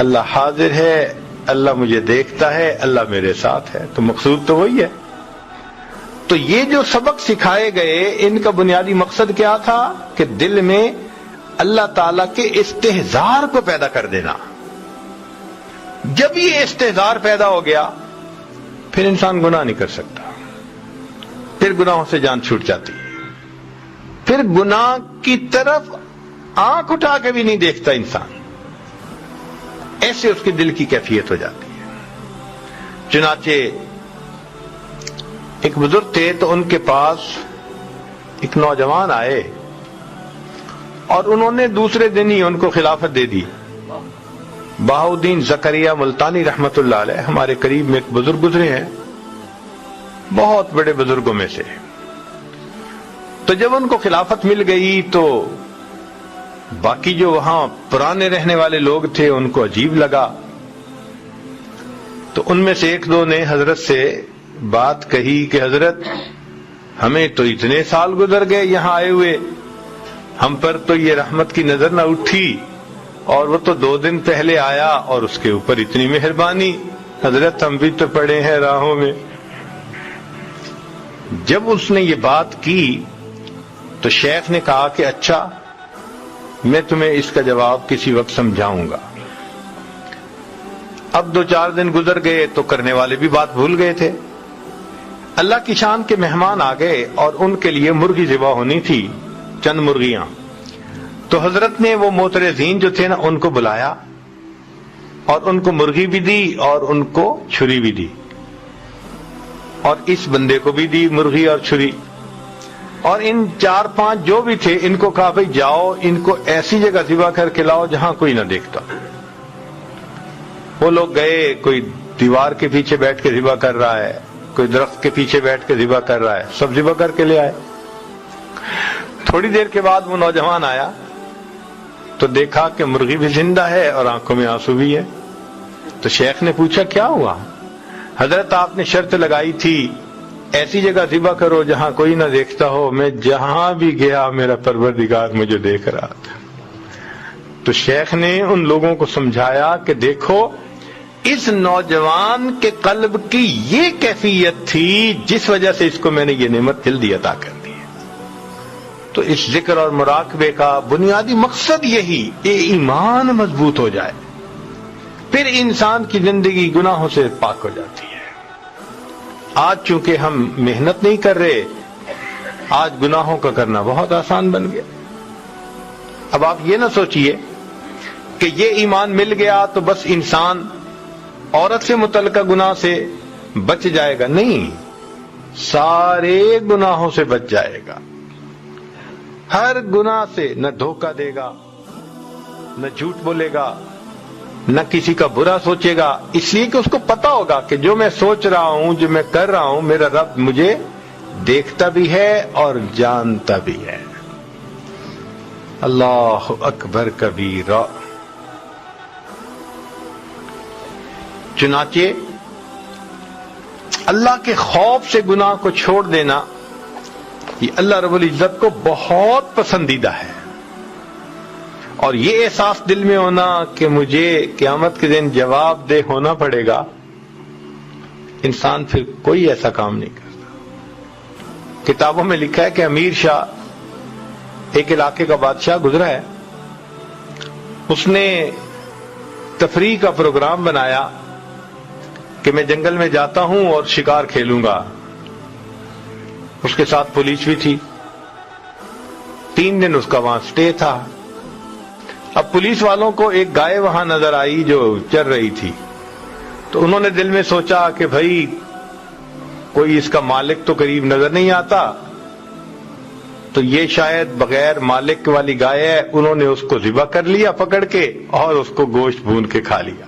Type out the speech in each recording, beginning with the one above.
اللہ حاضر ہے، اللہ مجھے دیکھتا ہے، اللہ میرے ساتھ ہے، تو مقصود تو وہی ہے۔ تو یہ جو سبق سکھائے گئے ان کا بنیادی مقصد کیا تھا کہ دل میں اللہ تعالی کے استحضار کو پیدا کر دینا۔ جب یہ استحضار پیدا ہو گیا پھر انسان گناہ نہیں کر سکتا، پھر گناہوں سے جان چھوٹ جاتی ہے، پھر گناہ کی طرف آنکھ اٹھا کے بھی نہیں دیکھتا انسان، ایسے اس کے دل کی کیفیت ہو جاتی ہے۔ چنانچہ ایک بزرگ تھے تو ان کے پاس ایک نوجوان آئے اور انہوں نے دوسرے دن ہی ان کو خلافت دے دی۔ بہاؤالدین زکریہ ملتانی رحمت اللہ علیہ ہمارے قریب میں ایک بزرگ گزرے ہیں، بہت بڑے بزرگوں میں سے۔ تو جب ان کو خلافت مل گئی تو باقی جو وہاں پرانے رہنے والے لوگ تھے ان کو عجیب لگا، تو ان میں سے ایک دو نے حضرت سے بات کہی کہ حضرت ہمیں تو اتنے سال گزر گئے یہاں آئے ہوئے، ہم پر تو یہ رحمت کی نظر نہ اٹھی، اور وہ تو 2 دن پہلے آیا اور اس کے اوپر اتنی مہربانی، حضرت ہم بھی تو پڑے ہیں راہوں میں۔ جب اس نے یہ بات کی تو شیخ نے کہا کہ اچھا میں تمہیں اس کا جواب کسی وقت سمجھاؤں گا۔ اب 2-4 دن گزر گئے تو کرنے والے بھی بات بھول گئے تھے۔ اللہ کی شان کے مہمان آ گئے اور ان کے لیے مرغی ذبح ہونی تھی، چند مرغیاں۔ تو حضرت نے وہ معترضین جو تھے نا ان کو بلایا اور ان کو مرغی بھی دی اور ان کو چھری بھی دی، اور اس بندے کو بھی دی مرغی اور چھری، اور ان 4-5 جو بھی تھے ان کو کہا بھئی جاؤ ان کو ایسی جگہ ذبح کر کے لاؤ جہاں کوئی نہ دیکھتا۔ وہ لوگ گئے، کوئی دیوار کے پیچھے بیٹھ کے ذبح کر رہا ہے، کوئی درخت کے پیچھے بیٹھ کے ذبح کر رہا ہے، سب ذبح کر کے لے آئے۔ تھوڑی دیر کے بعد وہ نوجوان آیا تو دیکھا کہ مرغی بھی زندہ ہے اور آنکھوں میں آنسو بھی ہے۔ تو شیخ نے پوچھا کیا ہوا؟ حضرت آپ نے شرط لگائی تھی ایسی جگہ ذبح کرو جہاں کوئی نہ دیکھتا ہو، میں جہاں بھی گیا میرا پروردگار مجھے دیکھ رہا تھا۔ تو شیخ نے ان لوگوں کو سمجھایا کہ دیکھو اس نوجوان کے قلب کی یہ کیفیت تھی جس وجہ سے اس کو میں نے یہ نعمت جلدی عطا کر دی ہے۔ تو اس ذکر اور مراقبے کا بنیادی مقصد یہی کہ ایمان مضبوط ہو جائے، پھر انسان کی زندگی گناہوں سے پاک ہو جاتی ہے۔ آج چونکہ ہم محنت نہیں کر رہے، آج گناہوں کا کرنا بہت آسان بن گیا۔ اب آپ یہ نہ سوچئے کہ یہ ایمان مل گیا تو بس انسان عورت سے متعلقہ گناہ سے بچ جائے گا، نہیں، سارے گناہوں سے بچ جائے گا۔ ہر گناہ سے نہ دھوکہ دے گا، نہ جھوٹ بولے گا، نہ کسی کا برا سوچے گا، اس لیے کہ اس کو پتا ہوگا کہ جو میں سوچ رہا ہوں، جو میں کر رہا ہوں، میرا رب مجھے دیکھتا بھی ہے اور جانتا بھی ہے۔ اللہ اکبر کبیرہ۔ چنانچہ اللہ کے خوف سے گناہ کو چھوڑ دینا یہ اللہ رب العزت کو بہت پسندیدہ ہے، اور یہ احساس دل میں ہونا کہ مجھے قیامت کے دن جواب دہ ہونا پڑے گا، انسان پھر کوئی ایسا کام نہیں کرتا۔ کتابوں میں لکھا ہے کہ امیر شاہ ایک علاقے کا بادشاہ گزرا ہے، اس نے تفریح کا پروگرام بنایا کہ میں جنگل میں جاتا ہوں اور شکار کھیلوں گا، اس کے ساتھ پولیس بھی تھی۔ 3 دن اس کا وہاں سٹے تھا۔ اب پولیس والوں کو ایک گائے وہاں نظر آئی جو چر رہی تھی، تو انہوں نے دل میں سوچا کہ بھائی کوئی اس کا مالک تو قریب نظر نہیں آتا، تو یہ شاید بغیر مالک والی گائے ہے۔ انہوں نے اس کو ذبح کر لیا پکڑ کے اور اس کو گوشت بھون کے کھا لیا۔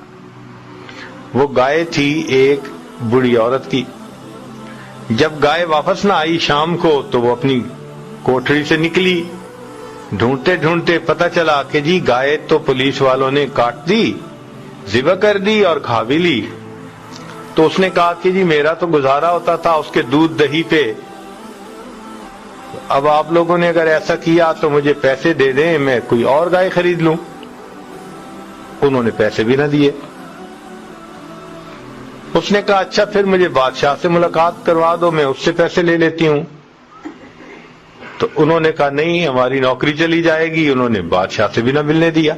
وہ گائے تھی ایک بوڑھی عورت کی۔ جب گائے واپس نہ آئی شام کو تو وہ اپنی کوٹھری سے نکلی، ڈھونڈتے ڈھونڈتے پتہ چلا کہ جی گائے تو پولیس والوں نے کاٹ دی، ذبح کر دی اور کھا بھی لی۔ تو اس نے کہا کہ جی میرا تو گزارا ہوتا تھا اس کے دودھ دہی پہ، اب آپ لوگوں نے اگر ایسا کیا تو مجھے پیسے دے دیں، میں کوئی اور گائے خرید لوں۔ انہوں نے پیسے بھی نہ دیے. اس نے کہا اچھا پھر مجھے بادشاہ سے ملاقات کروا دو، میں اس سے پیسے لے لیتی ہوں. تو انہوں نے کہا نہیں، ہماری نوکری چلی جائے گی. انہوں نے بادشاہ سے بھی نہ ملنے دیا.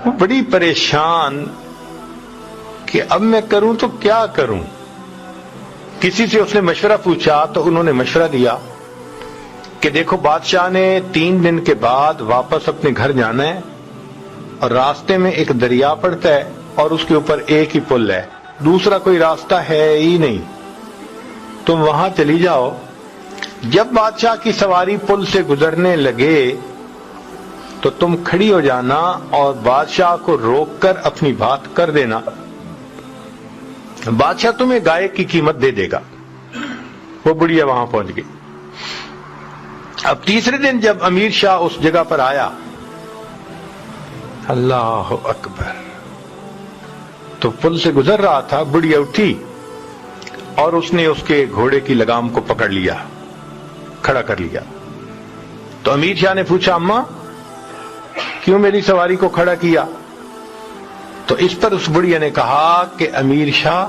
وہ بڑی پریشان کہ اب میں کروں تو کیا کروں. کسی سے اس نے مشورہ پوچھا تو انہوں نے مشورہ دیا کہ دیکھو بادشاہ نے 3 دن کے بعد واپس اپنے گھر جانا ہے، اور راستے میں ایک دریا پڑتا ہے اور اس کے اوپر ایک ہی پل ہے، دوسرا کوئی راستہ ہے ہی نہیں. تم وہاں چلی جاؤ، جب بادشاہ کی سواری پل سے گزرنے لگے تو تم کھڑی ہو جانا اور بادشاہ کو روک کر اپنی بات کر دینا، بادشاہ تمہیں گائے کی قیمت دے دے گا. وہ بڑھیا وہاں پہنچ گئی. اب تیسرے دن جب امیر شاہ اس جگہ پر آیا، اللہ اکبر، تو پل سے گزر رہا تھا، بڑھیا اٹھی اور اس نے اس کے گھوڑے کی لگام کو پکڑ لیا، کھڑا کر لیا. تو امیر شاہ نے پوچھا اماں کیوں میری سواری کو کھڑا کیا؟ تو اس پر اس بڑھیا نے کہا کہ امیر شاہ،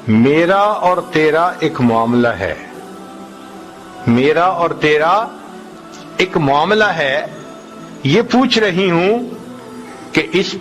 میرا اور تیرا ایک معاملہ ہے، میرا اور تیرا ایک معاملہ ہے. یہ پوچھ رہی ہوں کہ اس